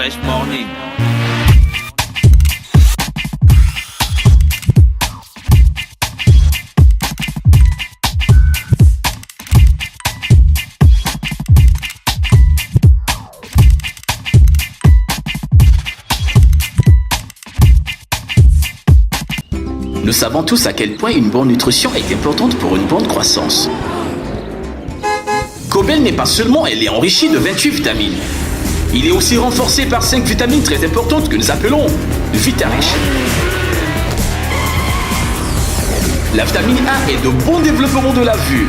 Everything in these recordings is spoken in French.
Fresh Morning. Nous savons tous à quel point une bonne nutrition est importante pour une bonne croissance. Cobel n'est pas seulement elle est enrichie de 28 vitamines. Il est aussi renforcé par 5 vitamines très importantes que nous appelons Vitarich. La vitamine A est de bon développement de la vue.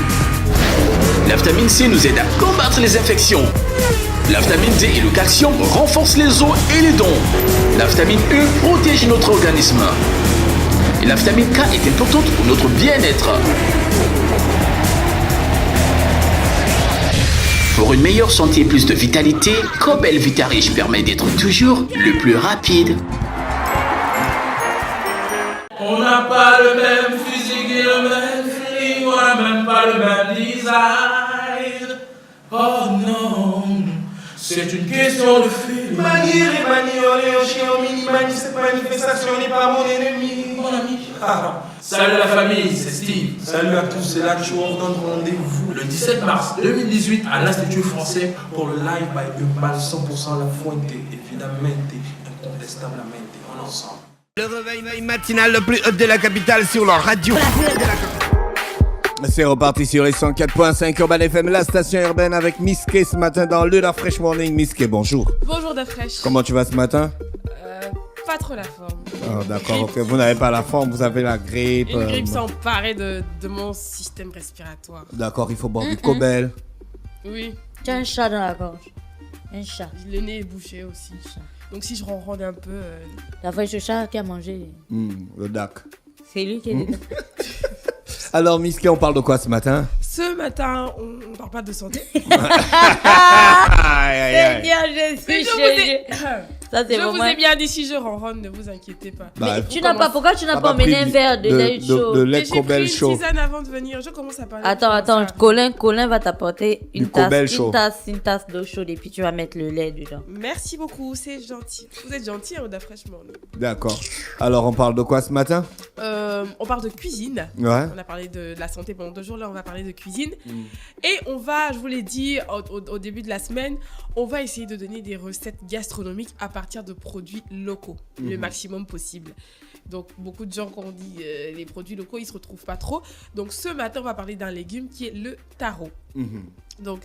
La vitamine C nous aide à combattre les infections. La vitamine D et le calcium renforcent les os et les dents. La vitamine E protège notre organisme. Et la vitamine K est importante pour notre bien-être. Pour une meilleure santé et plus de vitalité, Cobel Vitarich permet d'être toujours le plus rapide. On n'a pas le même physique et le même feeling, on n'a même pas le même design. Oh non, c'est une question de feeling. Manier et manioler au chien au mini-mani, cette manifestation n'est pas mon ennemi. Mon ami. Salut la famille, c'est Steve. Salut à tous, c'est là que je vous donne rendez-vous Le 17 mars 2018 à l'Institut français pour le live by Umbal 100% la fuente, évidemment, incontestablement, en ensemble. Le réveil matinal le plus haut de la capitale sur leur radio. C'est reparti sur les 104.5 Urban FM, la station urbaine avec Miss K ce matin dans le Da Fresh Morning. Miss K, bonjour. Bonjour Da Fresh. Comment tu vas ce matin? Pas trop la forme. Oh, d'accord, ok. Vous n'avez pas la forme, vous avez la grippe. Une grippe s'est emparée de mon système respiratoire. D'accord, il faut boire du Cobel. Oui. Tu as un chat dans la gorge. Un chat. Le nez est bouché aussi. Donc si je ronronne un peu... La fois, ce chat qui a mangé. Le DAC. C'est lui qui est dedans. Alors, Miss K, on parle de quoi ce matin? Ce matin, on parle pas de santé. C'est bien, je suis chez Ça, c'est je vous ai bien dit, si je ronronne, ne vous inquiétez pas. Mais tu n'as pas, pourquoi tu n'as pas emmené un verre de lait chaud? De lait Cobel chaud. J'ai pris une tisane avant de venir, je commence à parler. Attends, Colin va t'apporter une tasse d'eau chaude et puis tu vas mettre le lait dedans. Merci beaucoup, c'est gentil. Vous êtes gentil, Da Fresh Morning. D'accord. Alors, on parle de quoi ce matin? On parle de cuisine. Ouais. On a parlé de la santé pendant 2 jours, là on va parler de cuisine. Et on va, je vous l'ai dit au début de la semaine, on va essayer de donner des recettes gastronomiques à partir de produits locaux, le maximum possible. Donc beaucoup de gens, quand on dit les produits locaux, ils se retrouvent pas trop. Donc ce matin, on va parler d'un légume qui est le taro. Donc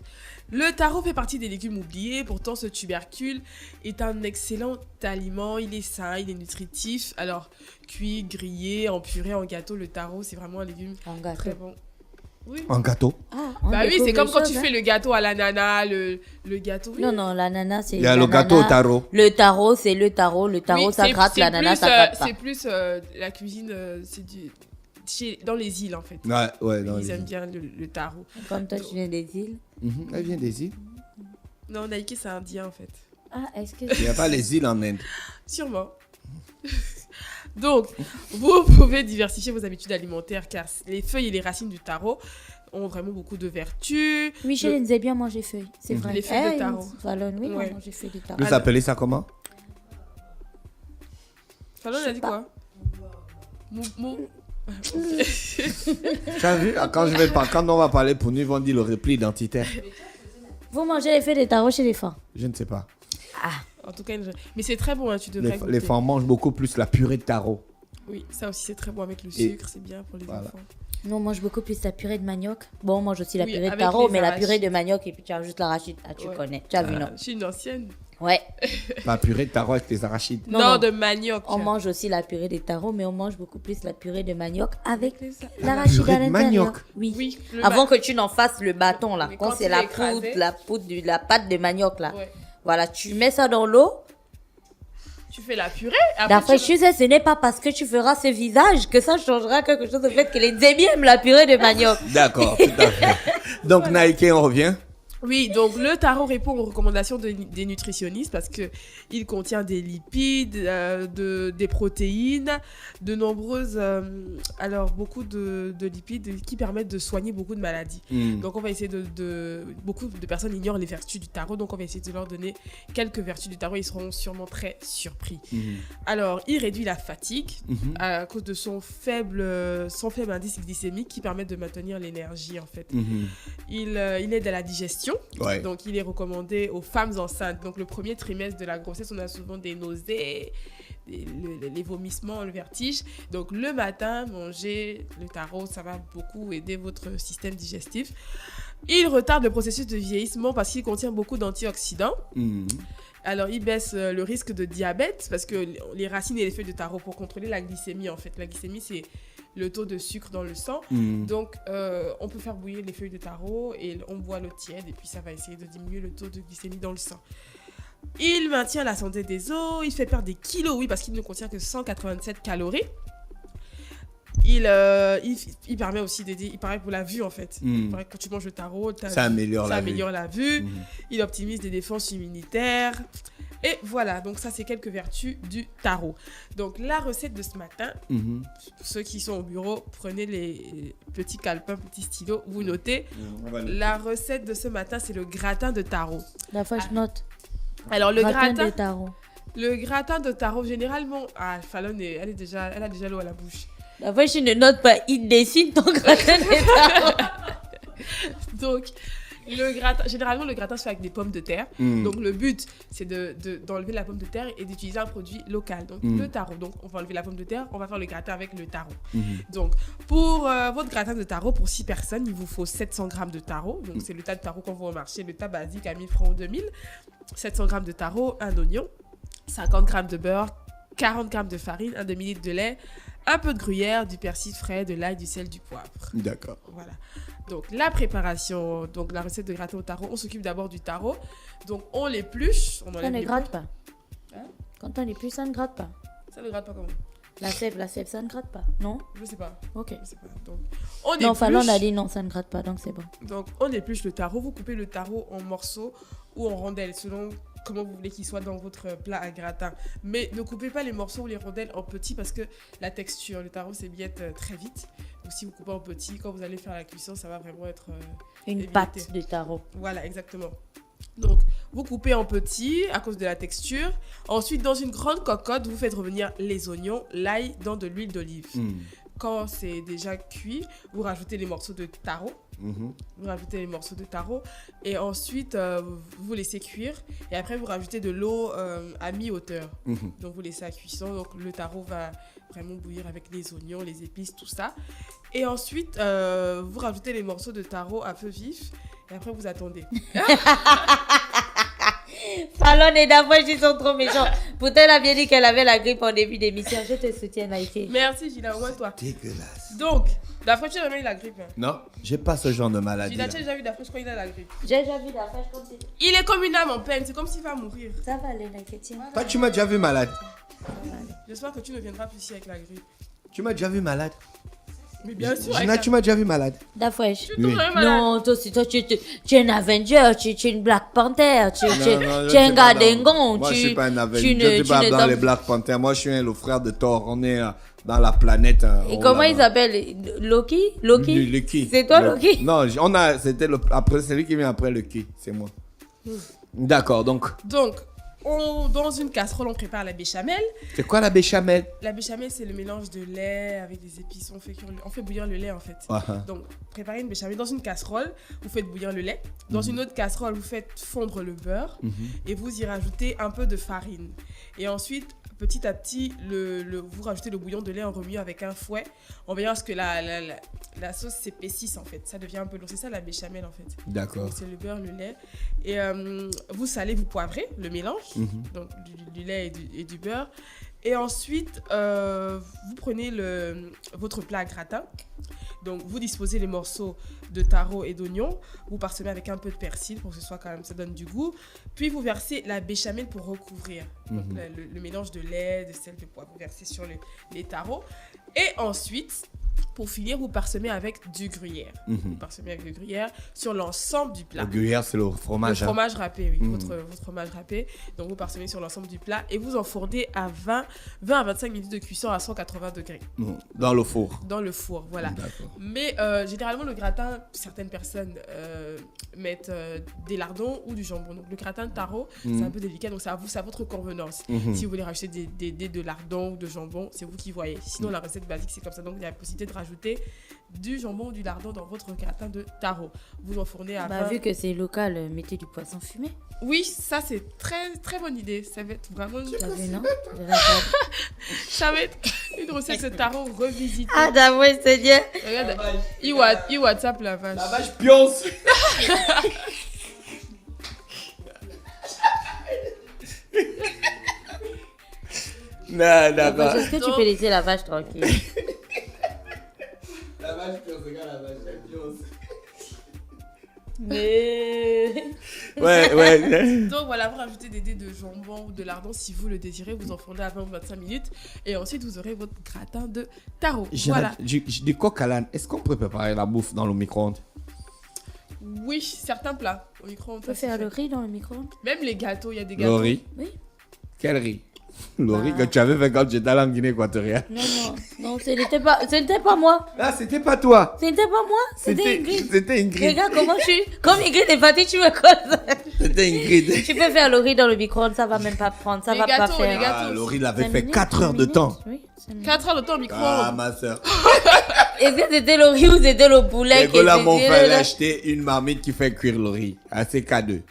le taro fait partie des légumes oubliés. Pourtant, ce tubercule est un excellent aliment. Il est sain, il est nutritif. Alors cuit, grillé, en purée, en gâteau, le taro, c'est vraiment un légume très bon. Oui. En gâteau. Bah oui, c'est comme quand tu fais le gâteau à l'ananas, le gâteau. Oui. Non, l'ananas, c'est. Il y a le gâteau au taro. Le taro, c'est le taro. Le taro, ça gratte, l'ananas, ça gratte pas. C'est plus la cuisine, dans les îles en fait. Ouais, ils aiment bien le taro. Comme toi, tu viens des îles. Elle vient des îles. Non, Nike, c'est indien en fait. Est-ce que. Il n'y a pas les îles en Inde. Sûrement. Donc, vous pouvez diversifier vos habitudes alimentaires car les feuilles et les racines du taro ont vraiment beaucoup de vertus. Michel nous a bien mangé feuilles, c'est vrai. Les feuilles de taro. Fallon, oui, on a mangé feuilles de taro. Vous appelez ça comment? Fallon a dit quoi? Tu as vu? Quand on va parler pour nous, ils vont dire le repli identitaire. Vous mangez les feuilles de taro chez les femmes? Je ne sais pas. En tout cas, mais c'est très bon, hein, tu devrais goûter. Les femmes mangent beaucoup plus la purée de taro. Oui, ça aussi c'est très bon avec le sucre, c'est bien pour les enfants. Nous on mange beaucoup plus la purée de manioc. Bon, on mange aussi la purée de taro, mais la purée de manioc et puis tu as juste l'arachide. Tu connais, tu as vu, non? Je suis une ancienne. Ouais. La purée de taro avec les arachides. Non, de manioc. On mange aussi la purée de taro, mais on mange beaucoup plus la purée de manioc avec l'arachide à l'intérieur. Manioc. Oui. Avant que tu n'en fasses le bâton là, quand c'est la pâte de manioc là. Ouais. Voilà, tu mets ça dans l'eau. Tu fais la purée. D'après je sais, ce n'est pas parce que tu feras ce visage que ça changera quelque chose au fait que les Zébi aiment la purée de manioc. D'accord, tout à fait. Donc Nike, on revient. Oui, donc le taro répond aux recommandations des nutritionnistes parce qu'il contient des lipides, des protéines, de nombreuses... beaucoup de lipides qui permettent de soigner beaucoup de maladies. Donc on va essayer beaucoup de personnes ignorent les vertus du taro, donc on va essayer de leur donner quelques vertus du taro. Ils seront sûrement très surpris. Alors, il réduit la fatigue à cause de son faible indice glycémique qui permet de maintenir l'énergie en fait. Il aide à la digestion. Ouais. Donc, il est recommandé aux femmes enceintes. Donc, le premier trimestre de la grossesse, on a souvent des nausées, les vomissements, le vertige. Donc, le matin, manger le taro, ça va beaucoup aider votre système digestif. Il retarde le processus de vieillissement parce qu'il contient beaucoup d'antioxydants. Alors, il baisse le risque de diabète parce que les racines et les feuilles de taro pour contrôler la glycémie, en fait. La glycémie, c'est le taux de sucre dans le sang. Donc, on peut faire bouillir les feuilles de taro et on boit l'eau tiède et puis ça va essayer de diminuer le taux de glycémie dans le sang. Il maintient la santé des os, il fait perdre des kilos, oui, parce qu'il ne contient que 187 calories. Il permet aussi d'aider, il paraît pour la vue en fait. Il paraît que quand tu manges le taro, ça améliore la vue. Il optimise les défenses immunitaires. Et voilà, donc ça c'est quelques vertus du taro. Donc la recette de ce matin, pour ceux qui sont au bureau, prenez les petits calepins, petits stylos, vous notez. La recette de ce matin, c'est le gratin de taro. La fois je note. Alors le gratin de taro. Le gratin de taro, généralement, Fallon, elle a déjà l'eau à la bouche. La fois je ne note pas, il dessine ton gratin de taro. Donc généralement, le gratin se fait avec des pommes de terre. Donc, le but, c'est d'enlever la pomme de terre et d'utiliser un produit local. Donc, le taro. Donc, on va enlever la pomme de terre, on va faire le gratin avec le taro. Donc, pour votre gratin de taro, pour 6 personnes, il vous faut 700 g de taro. Donc, c'est le tas de taro qu'on voit au marché, le tas basique à 1000 francs ou 2000. 700 g de taro, un oignon, 50 g de beurre, 40 g de farine, un demi-litre de lait, un peu de gruyère, du persil frais, de l'ail, du sel, du poivre. D'accord. Voilà. Donc, la préparation, donc la recette de gratin au taro, on s'occupe d'abord du taro. Donc, on l'épluche. Ça ne gratte pas. Hein? Quand on l'épluche, ça ne gratte pas. Ça ne gratte pas comment? La sève, ça ne gratte pas, non? Je sais pas. Ok. Je sais pas. Donc, on non, Fallon a dit non, ça ne gratte pas, donc c'est bon. Donc, on épluche le taro. Vous coupez le taro en morceaux ou en rondelles, selon comment vous voulez qu'il soit dans votre plat à gratin. Mais ne coupez pas les morceaux ou les rondelles en petits parce que la texture, le taro s'émiette très vite. Donc, si vous coupez en petits, quand vous allez faire la cuisson, ça va vraiment être une pâte de taro. Voilà, exactement. Donc, vous coupez en petits à cause de la texture. Ensuite, dans une grande cocotte, vous faites revenir les oignons, l'ail dans de l'huile d'olive. Quand c'est déjà cuit, vous rajoutez les morceaux de taro. Vous rajoutez les morceaux de taro et ensuite vous laissez cuire et après vous rajoutez de l'eau à mi-hauteur. Donc vous laissez à cuisson, donc le taro va vraiment bouillir avec les oignons, les épices, tout ça. Et ensuite vous rajoutez les morceaux de taro à feu vif et après vous attendez. Fallon et Davois, ils sont trop méchants. Pourtant, elle a bien dit qu'elle avait la grippe en début d'émission. Je te soutiens, Naïké. Merci, Gina, au moins toi. Dégueulasse. Donc, Davois, tu as jamais eu la grippe? Non, j'ai pas ce genre de maladie. Gina, tu as déjà vu Davois quand il a la grippe? J'ai déjà vu Davois quand il... Il est comme une âme en peine, c'est comme s'il va mourir. Ça va aller, Naïké, tiens. Toi, tu m'as déjà vu malade. J'espère que tu ne viendras plus ici avec la grippe. Tu m'as déjà vu malade. Mais bien sûr. Gina, tu m'as déjà vu malade. Dafresh. Oui. Non, toi, tu es un Avenger, tu es une Black Panther, tu es un Gardengon. Moi, je suis pas un Avenger. Je ne suis pas dans les Black Panthers. Moi, je suis le frère de Thor. On est dans la planète. Et comment ils s'appellent? Loki? Loki. C'est toi, Loki? Non, c'était celui qui vient après Loki. C'est moi. D'accord, donc. Dans une casserole, on prépare la béchamel. C'est quoi la béchamel? La béchamel, c'est le mélange de lait avec des épices. On fait bouillir le lait, en fait. Donc, préparez une béchamel. Dans une casserole, vous faites bouillir le lait. Dans une autre casserole, vous faites fondre le beurre. Et vous y rajoutez un peu de farine. Et ensuite, petit à petit, vous rajoutez le bouillon de lait en remuant avec un fouet. En veillant à ce que la sauce s'épaississe, en fait. Ça devient un peu lourd. C'est ça, la béchamel, en fait. D'accord. Donc, c'est le beurre, le lait. Et vous salez, vous poivrez le mélange. Donc, du lait et du beurre. Et ensuite, vous prenez votre plat à gratin. Donc, vous disposez les morceaux de taro et d'oignon. Vous parsemez avec un peu de persil pour que ce soit quand même, ça donne du goût. Puis, vous versez la béchamel pour recouvrir. Donc, le mélange de lait, de sel, de poivre. Vous versez sur les taros. Et ensuite, Pour finir, vous parsemez avec du gruyère. Vous parsemez avec du gruyère sur l'ensemble du plat. Le gruyère, c'est le fromage. Le fromage râpé, oui, votre fromage râpé. Donc, vous parsemez sur l'ensemble du plat et vous enfournez à 20 à 25 minutes de cuisson à 180 degrés. Dans le four. Dans le four, voilà. D'accord. Mais généralement, le gratin, certaines personnes mettent des lardons ou du jambon. Donc, le gratin de taro, c'est un peu délicat. Donc, c'est à votre convenance. Si vous voulez rajouter de lardons ou de jambon, c'est vous qui voyez. Sinon, la recette basique, c'est comme ça. Donc, il y a la possibilité de rajouter du jambon ou du lardon dans votre gratin de taro. Vous enfournez à 20... Vu que c'est local, mettez du poisson fumé. Oui, ça c'est très très bonne idée. Ça va être vraiment ça va être une recette de taro revisitée. Ah d'abord, c'est bien. Regarde, il WhatsApp la vache. La vache pionce. Non, d'accord. Est-ce que tu peux laisser la vache tranquille? La vache pionce, regarde la vache pionce. Mais... Ouais. Donc voilà, vous rajoutez des dés de jambon ou de lardon si vous le désirez. Vous enfournez à 20 ou 25 minutes. Et ensuite, vous aurez votre gratin de taro. Voilà. Du coq à l'âne, est-ce qu'on peut préparer la bouffe dans le micro-ondes? Oui, certains plats au micro-ondes. On peut faire le riz dans le micro-ondes? Même les gâteaux, il y a des gâteaux. Le riz? Oui. Quel riz? Le riz que tu avais fait quand j'étais allé en Guinée équatoriale. Non, ce n'était pas moi. Ah, c'était pas toi. C'était pas moi, c'était Ingrid. C'était Ingrid. Regarde comment je suis. Comme Ingrid est partie, tu me causes. C'était Ingrid. Tu peux faire le riz dans le micro-ondes, ça va même pas prendre. Ça Les va gâteaux, pas faire. les gâteaux. Ah, le riz l'avait 5 fait minutes, 4 heures 5 de temps. minutes. Oui, 5 minutes. 4 heures de temps au micro-ondes. Ah, ma soeur. Est-ce que c'était le riz ou c'était le poulet qui Là, était mon frère là? a acheté une marmite qui fait cuire le riz. À CK2.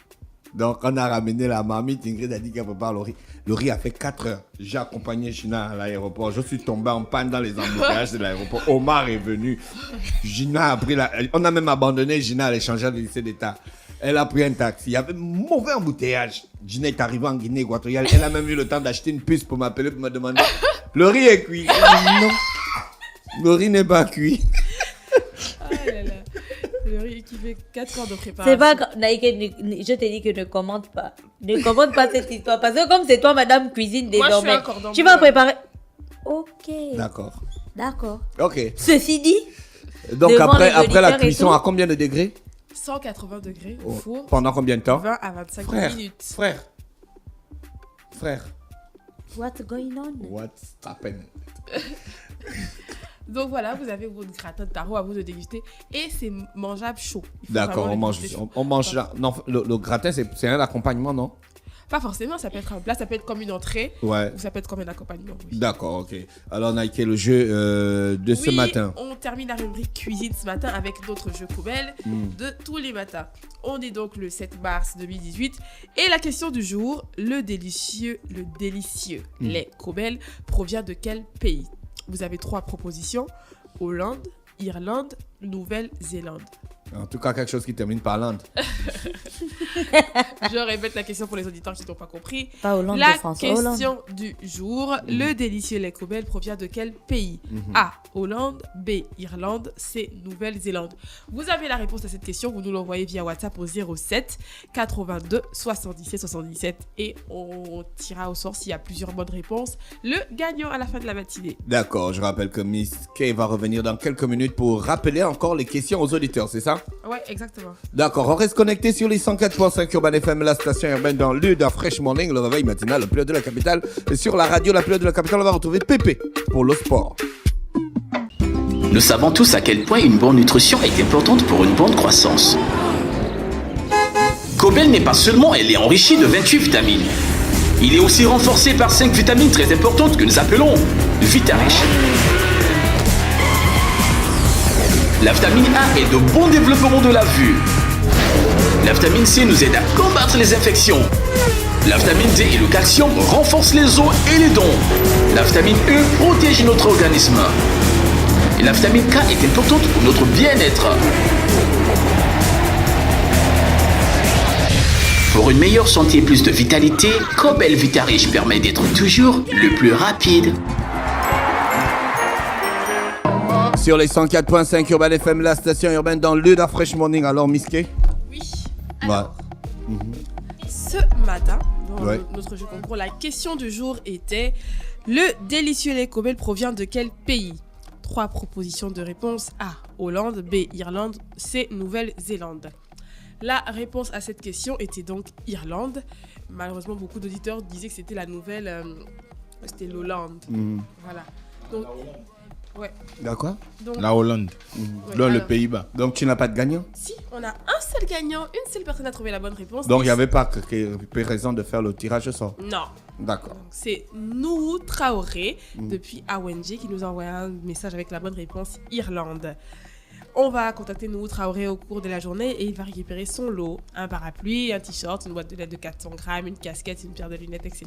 Donc, on a ramené la marmite. Ingrid a dit qu'elle prépare le riz. Le riz a fait 4 heures. J'ai accompagné Gina à l'aéroport. Je suis tombé en panne dans les embouteillages de l'aéroport. Omar est venu. Gina a pris on a même abandonné Gina à l'échangeur du lycée d'État. Elle a pris un taxi. Il y avait un mauvais embouteillage. Gina est arrivée en Guinée équatoriale. Elle a même eu le temps d'acheter une puce pour m'appeler pour me demander le riz est cuit. Non. Le riz n'est pas cuit. Ah là là. Le riz qui fait 4 heures de préparation. C'est pas Naïke, je te dis que ne commente pas. Ne commente pas cette histoire. Parce que comme c'est toi, madame cuisine désormais, Moi, je suis un cordon tu vas bleu. préparer. Ok. D'accord. Ok. Ceci dit, Donc, devant après les la auditeurs et cuisson, tout. à combien de degrés? 180 degrés au four. Pendant combien de temps? 20 à 25 minutes. Frère. what's going on? What's happening? Donc voilà, vous avez votre gratin de taro à vous de déguster. Et c'est mangeable chaud. Il faut D'accord, vraiment on le mange. déguster chaud. On mange là. Non, le gratin, c'est un accompagnement, non? Pas forcément, ça peut être un plat, ça peut être comme une entrée. Ouais. Ou ça peut être comme un accompagnement. Oui. D'accord, ok. Alors, Nike, le jeu de ce matin. On termine la rubrique cuisine ce matin avec notre jeu poubelle de tous les matins. On est donc le 7 mars 2018 et la question du jour, le délicieux lait Cobel provient de quel pays? Vous avez 3 propositions: Hollande, Irlande, Nouvelle-Zélande. En tout cas, quelque chose qui termine par l'Inde. Je répète la question pour les auditeurs qui n'ont pas compris. Pas Hollande La de France. question du jour, le délicieux lait Cobel provient de quel pays? A. Hollande, B. Irlande, C. Nouvelle-Zélande. Vous avez la réponse à cette question, vous nous l'envoyez via WhatsApp au 07 82 77 77 et on tirera au sort s'il y a plusieurs bonnes réponses. Le gagnant à la fin de la matinée. D'accord, je rappelle que Miss Kay va revenir dans quelques minutes pour rappeler encore les questions aux auditeurs, c'est ça? Ouais, exactement. D'accord, on reste connecté sur les 104.5 Urban FM, la station urbaine dans le d'un Fresh Morning, le réveil matinal, le plus haut de la capitale. Et sur la radio, la plus haute de la capitale, on va retrouver Pépé pour le sport. Nous savons tous à quel point une bonne nutrition est importante pour une bonne croissance. Cobel n'est pas seulement elle est enrichie de 28 vitamines. Il est aussi renforcé par 5 vitamines très importantes que nous appelons Vitariche. La vitamine A est de bon développement de la vue. La vitamine C nous aide à combattre les infections. La vitamine D et le calcium renforcent les os et les dents. La vitamine E protège notre organisme. Et la vitamine K est importante pour notre bien-être. Pour une meilleure santé et plus de vitalité, Cobel Vitariche permet d'être toujours le plus rapide. Sur les 104.5 Urban FM, la station urbaine dans le d'un Fresh Morning. Alors, Miss Kay? Oui. Ouais. Alors, ce matin, dans Ouais. notre jeu concours, la question du jour était: le délicieux lait Cobel provient de quel pays? 3 propositions de réponse. A. Hollande. B. Irlande. C. Nouvelle-Zélande. La réponse à cette question était donc Irlande. Malheureusement, beaucoup d'auditeurs disaient que c'était la nouvelle... c'était l'Hollande. Voilà. Donc, ouais. D'accord. Donc, La Hollande. ouais, Dans le alors, Pays-Bas. Donc, tu n'as pas de gagnant? Si, on a un seul gagnant, une seule personne a trouvé la bonne réponse. Donc, il n'y avait pas raison de faire le tirage au sort. Non. D'accord. Donc, c'est Nouhou Traoré depuis Awenji qui nous a envoyé un message avec la bonne réponse Irlande. On va contacter Nouhou Traoré au cours de la journée et il va récupérer son lot. Un parapluie, un t-shirt, une boîte de lettres de 400 grammes, une casquette, une paire de lunettes, etc.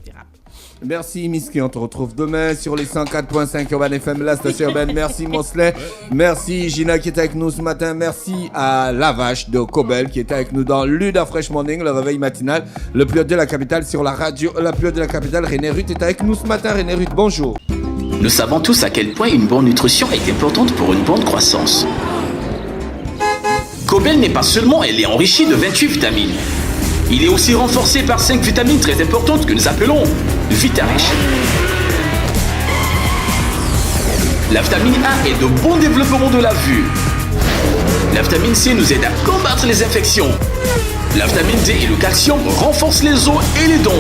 Merci Miski, on te retrouve demain sur les 104.5 Urban FM, la station urbaine. Merci Mosley, merci Gina qui était avec nous ce matin, merci à La Vache de Cobel qui était avec nous dans Luda Fresh Morning, le réveil matinal, le plus haut de la capitale sur la radio, la plus haut de la capitale. René Ruth est avec nous ce matin. René Ruth, bonjour. Nous savons tous à quel point une bonne nutrition est importante pour une bonne croissance. Cobel n'est pas seulement elle est enrichie de 28 vitamines. Il est aussi renforcé par 5 vitamines très importantes que nous appelons Vitarich. La vitamine A est de bon développement de la vue. La vitamine C nous aide à combattre les infections. La vitamine D et le calcium renforcent les os et les dents.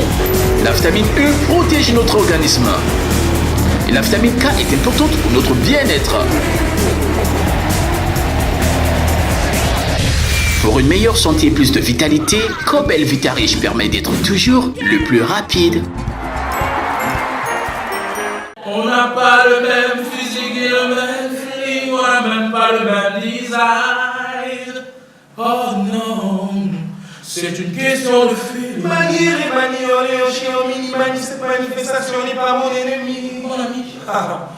La vitamine E protège notre organisme. Et la vitamine K est importante pour notre bien-être. Pour une meilleure santé et plus de vitalité, Cobel Vitarich permet d'être toujours le plus rapide. On n'a pas le même physique et le même feeling, on n'a même pas le même design. Oh non, c'est une question de feeling. Manier et manioler au chien au mini-mani, cette manifestation n'est pas mon ennemi. Mon ami.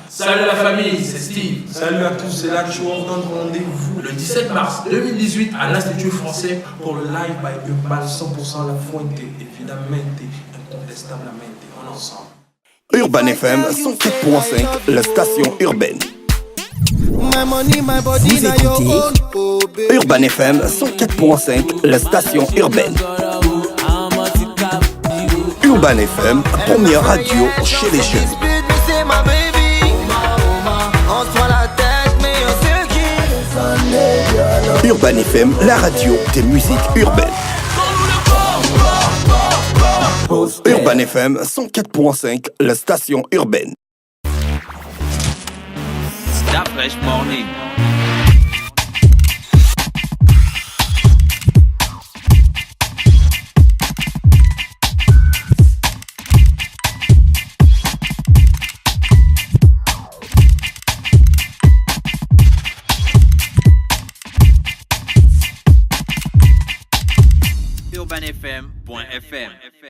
Salut la famille, c'est Steve. Salut à tous, c'est là que je vous donne rendez-vous Le 17 mars 2018 à l'Institut français. pour le live by Urban 100% la fuente, évidemment, incontestablement, en ensemble. Urban FM 104.5, la station urbaine. Vous écoutez Urban FM 104.5, la station urbaine. Urban FM, première radio chez les jeunes. Urban FM, la radio des musiques urbaines. Urban FM 104.5, la station urbaine. Stop Fresh Morning. UrbanFM.fm